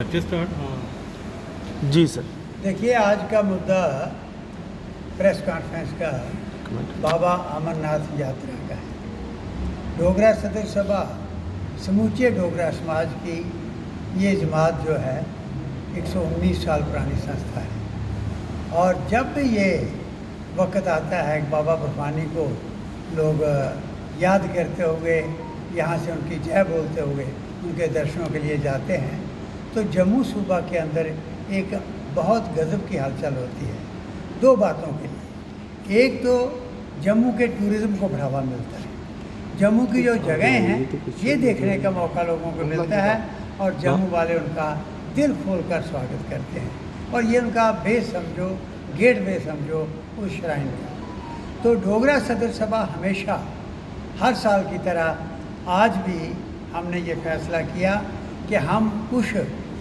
जी sir. देखिए, आज का मुद्दा प्रेस कॉन्फ्रेंस का बाबा अमरनाथ यात्रा का है। डोगरा सदर सभा समूचे डोगरा समाज की ये जमात जो है 119 साल पुरानी संस्था है, और जब भी ये वक्त आता है बाबा बर्फानी को लोग याद करते हुए, यहाँ से उनकी जय बोलते हुए उनके दर्शनों के लिए जाते हैं, तो जम्मू सूबा के अंदर एक बहुत गजब की हलचल होती है दो बातों के लिए। एक तो जम्मू के टूरिज़्म को बढ़ावा मिलता है, जम्मू की जो जगह हैं ये देखने का मौका लोगों को मिलता है, और जम्मू वाले उनका दिल खोल कर स्वागत करते हैं, और ये उनका बेस समझो, गेट वे समझो उस श्राइन का। तो डोगरा सदर सभा हमेशा हर साल की तरह आज भी हमने ये फैसला किया कि हम कुछ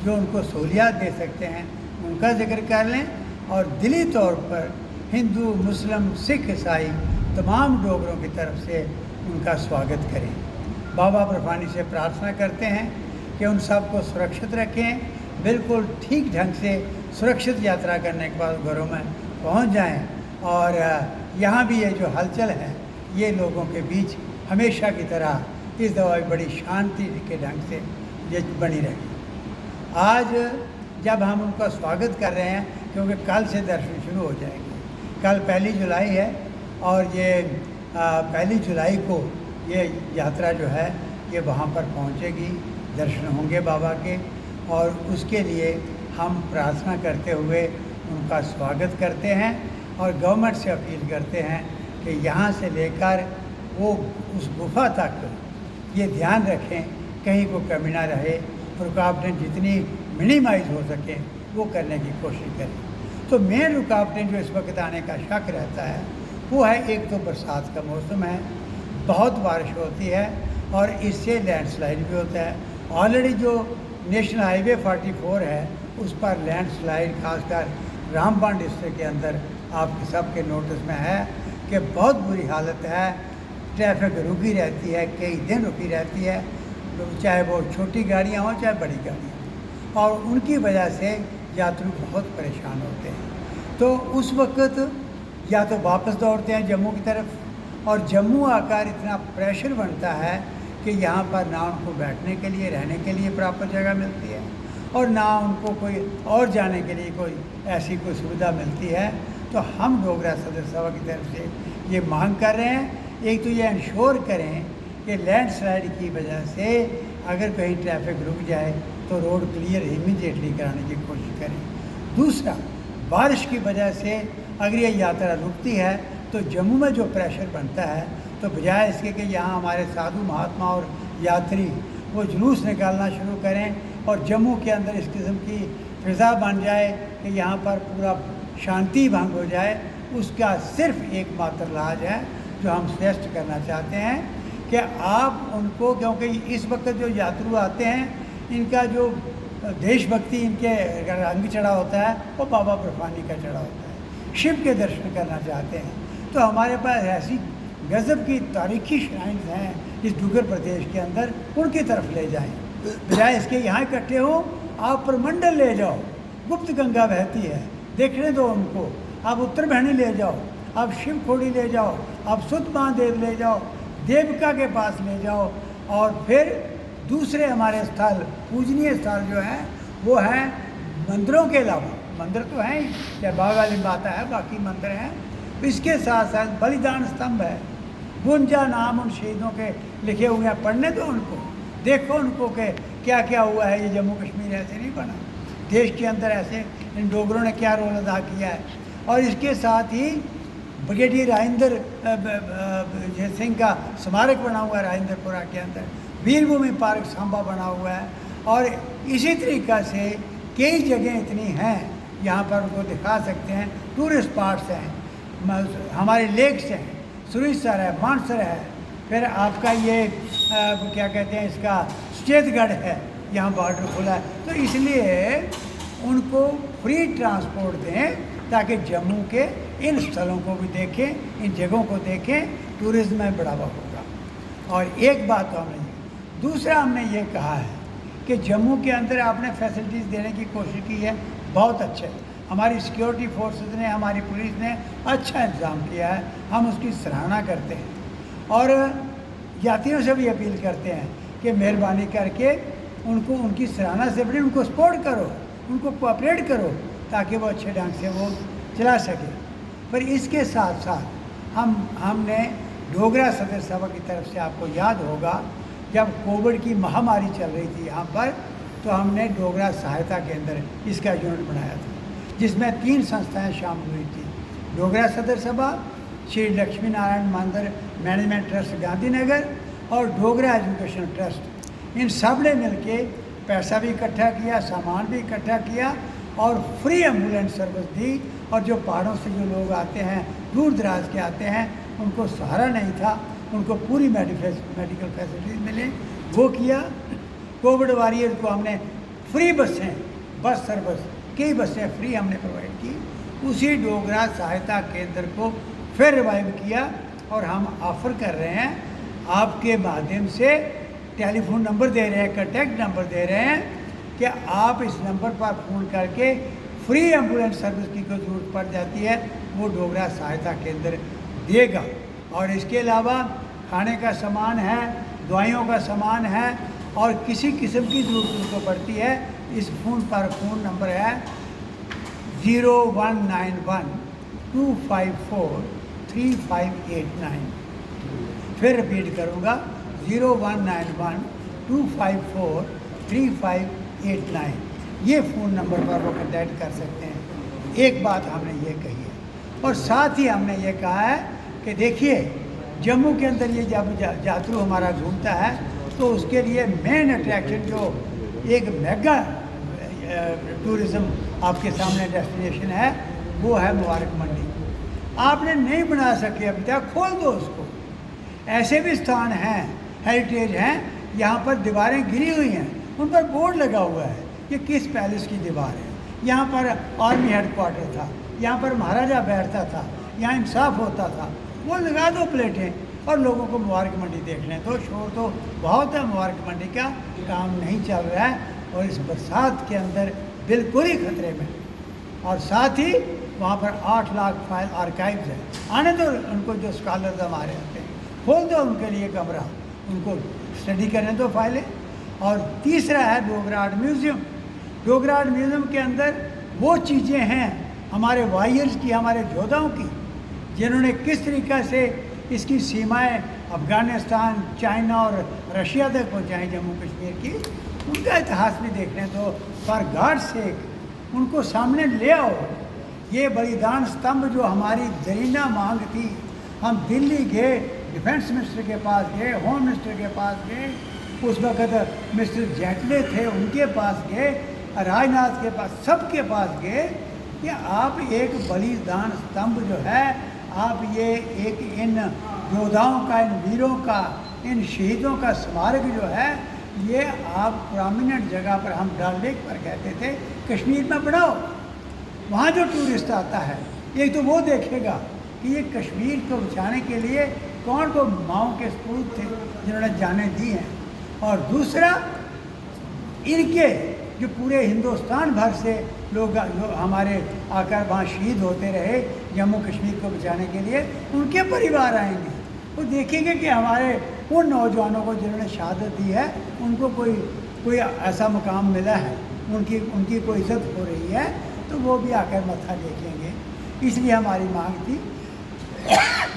जो उनको सहूलियात दे सकते हैं उनका जिक्र कर लें, और दिली तौर पर हिंदू, मुस्लिम, सिख, ईसाई तमाम डोगरों की तरफ से उनका स्वागत करें। बाबा बर्फानी से प्रार्थना करते हैं कि उन सब को सुरक्षित रखें, बिल्कुल ठीक ढंग से सुरक्षित यात्रा करने के बाद घरों में पहुंच जाएं, और यहाँ भी ये जो हलचल है ये लोगों के बीच हमेशा की तरह इस दफ़ा बड़ी शांति के ढंग से ये बनी रही। आज जब हम उनका स्वागत कर रहे हैं, क्योंकि कल से दर्शन शुरू हो जाएंगे, कल 1 जुलाई है, और ये 1 जुलाई को ये यात्रा जो है ये वहाँ पर पहुँचेगी, दर्शन होंगे बाबा के, और उसके लिए हम प्रार्थना करते हुए उनका स्वागत करते हैं, और गवर्नमेंट से अपील करते हैं कि यहाँ से लेकर वो उस गुफा तक ये ध्यान रखें कहीं को कमी ना रहे, रुकावटें जितनी मिनिमाइज हो सके वो करने की कोशिश करें। तो मेन रुकावटें जो इस वक्त आने का शक रहता है वो है, एक तो बरसात का मौसम है, बहुत बारिश होती है और इससे लैंडस्लाइड भी होता है। ऑलरेडी जो नेशनल हाईवे 44 है उस पर लैंडस्लाइड खासकर रामबन डिस्ट्रिक्ट के अंदर आपके सबके नोटिस में है कि बहुत बुरी हालत है, ट्रैफिक रुकी रहती है, कई दिन रुकी रहती है, चाहे वो छोटी गाड़ियाँ हों चाहे बड़ी गाड़ियाँ, और उनकी वजह से यात्री बहुत परेशान होते हैं। तो उस वक्त या तो वापस दौड़ते हैं जम्मू की तरफ, और जम्मू आकर इतना प्रेशर बनता है कि यहाँ पर ना उनको बैठने के लिए, रहने के लिए प्रॉपर जगह मिलती है, और ना उनको कोई और जाने के लिए कोई ऐसी कोई सुविधा मिलती है। तो हम डोगरा सदर सभा की तरफ से ये मांग कर रहे हैं, एक तो ये इंश्योर करें कि लैंडस्लाइड की वजह से अगर कहीं ट्रैफिक रुक जाए तो रोड क्लियर इमीडिएटली कराने की कोशिश करें। दूसरा, बारिश की वजह से अगर ये यात्रा रुकती है तो जम्मू में जो प्रेशर बनता है, तो बजाय इसके कि यहाँ हमारे साधु महात्मा और यात्री वो जुलूस निकालना शुरू करें और जम्मू के अंदर इस किस्म की फ़िज़ा बन जाए कि यहाँ पर पूरा शांति भंग हो जाए, उसका सिर्फ एकमात्र इलाज है जो हम सजेस्ट करना चाहते हैं कि आप उनको, क्योंकि इस वक्त जो यात्रु आते हैं इनका जो देशभक्ति इनके रंग चढ़ा होता है वो बाबा बर्फानी का चढ़ा होता है, शिव के दर्शन करना चाहते हैं। तो हमारे पास ऐसी गज़ब की तारीखी श्राइन्स हैं इस डुगर प्रदेश के अंदर, उनकी तरफ ले जाएं, बजाय इसके यहाँ इकट्ठे हो। आप प्रमंडल ले जाओ, गुप्त गंगा बहती है, देखने दो उनको। आप उत्तर बहनी ले जाओ, आप शिव खोड़ी ले जाओ, आप सुत महादेव ले जाओ, देवका के पास ले जाओ, और फिर दूसरे हमारे स्थल, पूजनीय स्थल जो है वो है मंदिरों के अलावा, मंदिर तो हैं ही, चाहे बाबा वाली माता है, बाकी मंदिर हैं, इसके साथ साथ बलिदान स्तंभ है, 52 नाम उन शहीदों के लिखे हुए हैं, पढ़ने दो उनको, देखो उनको कि क्या क्या हुआ है। ये जम्मू कश्मीर ऐसे नहीं बना, देश के अंदर ऐसे इन डोगरों ने क्या रोल अदा किया है। और इसके साथ ही ब्रिगेडियर राजेंद्र सिंह का स्मारक बना हुआ है राजेंद्रपुरा के अंदर, वीरभूमि पार्क सांबा बना हुआ है, और इसी तरीक़ा से कई जगह इतनी हैं यहाँ पर उनको दिखा सकते हैं। टूरिस्ट स्पॉट्स हैं, हमारे लेक्स हैं, सुरीसर है, मानसर है, फिर आपका ये क्या कहते हैं इसका सुचेतगढ़ है, यहाँ बॉर्डर खुला है। तो इसलिए उनको फ्री ट्रांसपोर्ट दें ताकि जम्मू के इन स्थलों को भी देखें, इन जगहों को देखें, टूरिज़्म में बढ़ावा होगा। और एक बात तो हमने, दूसरा हमने ये कहा है कि जम्मू के अंदर आपने फैसिलिटीज़ देने की कोशिश की है, बहुत अच्छा है। हमारी सिक्योरिटी फोर्सेस ने, हमारी पुलिस ने अच्छा इंतज़ाम किया है, हम उसकी सराहना करते हैं। और यात्रियों से भी अपील करते हैं कि मेहरबानी करके उनको उनकी सराहना से बड़ी उनको सपोर्ट करो, उनको कोऑपरेट करो, ताकि वो अच्छे ढंग से वो चला सके। पर इसके साथ साथ हमने डोगरा सदर सभा की तरफ से, आपको याद होगा जब कोविड की महामारी चल रही थी यहाँ पर, तो हमने डोगरा सहायता केंद्र इसका यूनिट बनाया था, जिसमें 3 संस्थाएं शामिल हुई थी। डोगरा सदर सभा, श्री लक्ष्मी नारायण मंदिर मैनेजमेंट ट्रस्ट गांधीनगर और डोगरा एजुकेशन ट्रस्ट। इन सब ने मिलके पैसा भी इकट्ठा किया, सामान भी इकट्ठा किया और फ्री एम्बुलेंस सर्विस दी। और जो पहाड़ों से जो लोग आते हैं, दूर दराज के आते हैं, उनको सहारा नहीं था, उनको पूरी मेडिकल फैसिलिटीज मिले, वो किया। कोविड वॉरियर को हमने फ्री बसें, बस सर्विस, कई बसें फ्री हमने प्रोवाइड की। उसी डोगरा सहायता केंद्र को फिर रिवाइव किया और हम ऑफ़र कर रहे हैं, आपके माध्यम से टेलीफोन नंबर दे रहे हैं, कॉन्टैक्ट नंबर दे रहे हैं कि आप इस नंबर पर फ़ोन करके फ्री एम्बुलेंस सर्विस की कोई ज़रूरत पड़ जाती है, वो डोगरा सहायता केंद्र देगा। और इसके अलावा खाने का सामान है, दवाइयों का सामान है और किसी किस्म की ज़रूरत उनको पड़ती है, इस फ़ोन नंबर है 0191 254 3589। फिर रिपीट करूँगा 0191 254 3589। ये फ़ोन नंबर पर वो कॉन्टैक्ट कर सकते हैं। एक बात हमने ये कही है और साथ ही हमने ये कहा है कि देखिए, जम्मू के अंदर ये जब यात्रु हमारा घूमता है तो उसके लिए मेन अट्रैक्शन जो एक मेगा टूरिज़्म आपके सामने डेस्टिनेशन है, वो है मुबारक मंडी। आपने नहीं बना सके अभी तक, खोल दो उसको। ऐसे भी स्थान हैं, हेरिटेज हैं, यहाँ पर दीवारें गिरी हुई हैं, उन पर बोर्ड लगा हुआ है ये किस पैलेस की दीवार है। यहाँ पर आर्मी हेडक्वार्टर था, यहाँ पर महाराजा बैठता था, यहाँ इंसाफ होता था, वो लगा दो प्लेटें और लोगों को मुबारक मंडी देखने दो। शोर तो बहुत है, मुबारक मंडी का काम नहीं चल रहा है और इस बरसात के अंदर बिल्कुल ही खतरे में। और साथ ही वहाँ पर 8 लाख फाइल आर्काइव्स है, आने दो उनको, जो स्कॉलर्स हमारे आते हैं, खोल दो उनके लिए कमरा, उनको स्टडी करने दो फाइलें। और तीसरा है Dogra art museum. Dogra art museum के अंदर वो चीज़ें हैं हमारे वॉरियर्स की, हमारे योद्धाओं की, जिन्होंने किस तरीक़ा से इसकी सीमाएं अफ़गानिस्तान, चाइना और रशिया तक पहुँचाई जम्मू कश्मीर की, उनका इतिहास भी देखने दो। फॉर गॉड सेक उनको सामने ले आओ। ये बलिदान स्तंभ जो हमारी जरीना मांग थी, हम दिल्ली गए, डिफेंस मिनिस्टर के पास गए, होम मिनिस्टर के पास गए, उस वक़्त मिस्टर जेटले थे उनके पास गए, राजनाथ के पास, सबके पास गए कि आप एक बलिदान स्तंभ जो है, आप ये एक इन योद्धाओं का, इन वीरों का, इन शहीदों का स्मारक जो है, ये आप प्रोमिनेंट जगह पर, हम डल लेक पर कहते थे, कश्मीर में बनाओ। वहाँ जो टूरिस्ट आता है, एक तो वो देखेगा कि ये कश्मीर को बचाने के लिए कौन को माओ के सपूत थे जिन्होंने जानें दी हैं, और दूसरा इनके जो पूरे हिंदुस्तान भर से लोग जो हमारे आकर वहाँ शहीद होते रहे जम्मू कश्मीर को बचाने के लिए, उनके परिवार आएंगे, वो देखेंगे कि हमारे उन नौजवानों को जिन्होंने शहादत दी है, उनको कोई ऐसा मुकाम मिला है, उनकी कोई इज्जत हो रही है, तो वो भी आकर मत्था टेकेंगे। इसलिए हमारी मांग थी।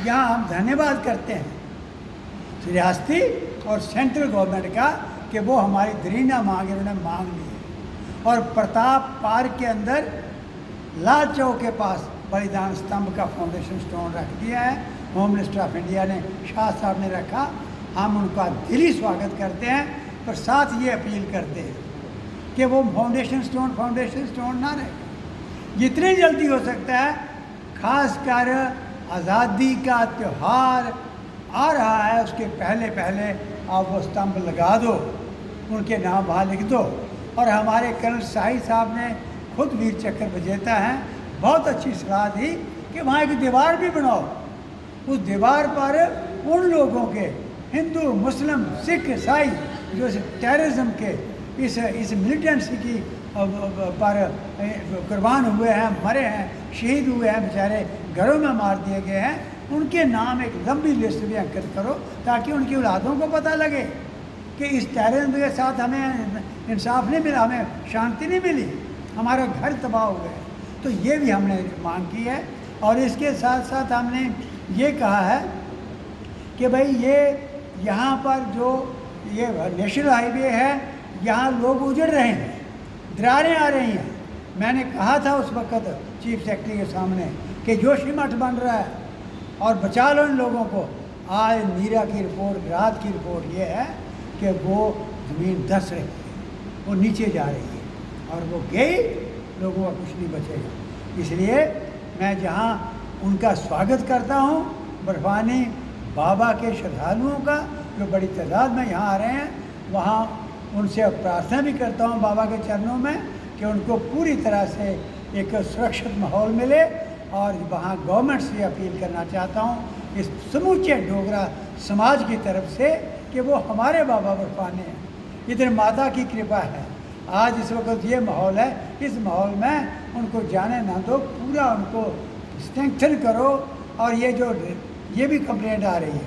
यहाँ हम धन्यवाद करते हैं रियासती और सेंट्रल गवर्नमेंट का कि वो हमारी दरीना मांग इन्होंने मांग ली है। और प्रताप पार्क के अंदर लाल चौक के पास बलिदान स्तंभ का फाउंडेशन स्टोन रख दिया है, होम मिनिस्टर ऑफ इंडिया ने, शाह साहब ने रखा। हम उनका दिली स्वागत करते हैं, पर साथ ये अपील करते हैं कि वो फाउंडेशन स्टोन ना रहे, जितनी जल्दी हो सकता है। खासकर आज़ादी का त्यौहार आ रहा है, उसके पहले पहले आप वो स्तंभ लगा दो, उनके नाम वहाँ लिख दो। और हमारे कर्नल शाही साहब ने खुद वीर चक्र विजेता हैं, बहुत अच्छी सलाह दी कि वहाँ एक दीवार भी बनाओ, उस दीवार पर उन लोगों के, हिंदू, मुस्लिम, सिख, ईसाई, जो टेररिज्म के इस मिलिटेंसी की पर कुर्बान हुए हैं, मरे हैं, शहीद हुए हैं, बेचारे घरों में मार दिए गए हैं, उनके नाम एक लंबी लिस्ट भी अंकित करो ताकि उनकी औलादों को पता लगे कि इस टेररिज्म के साथ हमें इंसाफ नहीं मिला, हमें शांति नहीं मिली, हमारा घर तबाह हो गया। तो ये भी हमने मांग की है। और इसके साथ साथ हमने ये कहा है कि भाई ये यहाँ पर जो ये नेशनल हाईवे है, यहाँ लोग उजड़ रहे हैं, दरारें आ रही हैं। मैंने कहा था उस वक्त चीफ सेक्रेटरी के सामने कि जोशीमठ बन रहा है और बचा लो इन लोगों को। आज नीरा की रिपोर्ट, रात की रिपोर्ट ये है कि वो ज़मीन धंस रही है, वो नीचे जा रही है और वो गई, लोगों का कुछ नहीं बचेगा। इसलिए मैं जहाँ उनका स्वागत करता हूँ, बर्फानी बाबा के श्रद्धालुओं का जो बड़ी तादाद में यहाँ आ रहे हैं, वहाँ उनसे प्रार्थना भी करता हूँ बाबा के चरणों में कि उनको पूरी तरह से एक सुरक्षित माहौल मिले। और वहाँ गवर्नमेंट से अपील करना चाहता हूँ इस समूचे डोगरा समाज की तरफ से कि वो हमारे बाबा बर्फानी हैं, इधर माता की कृपा है। आज इस वक्त ये माहौल है, इस माहौल में उनको जाने ना दो, पूरा उनको स्ट्रेंथन करो। और ये भी कंप्लेंट आ रही है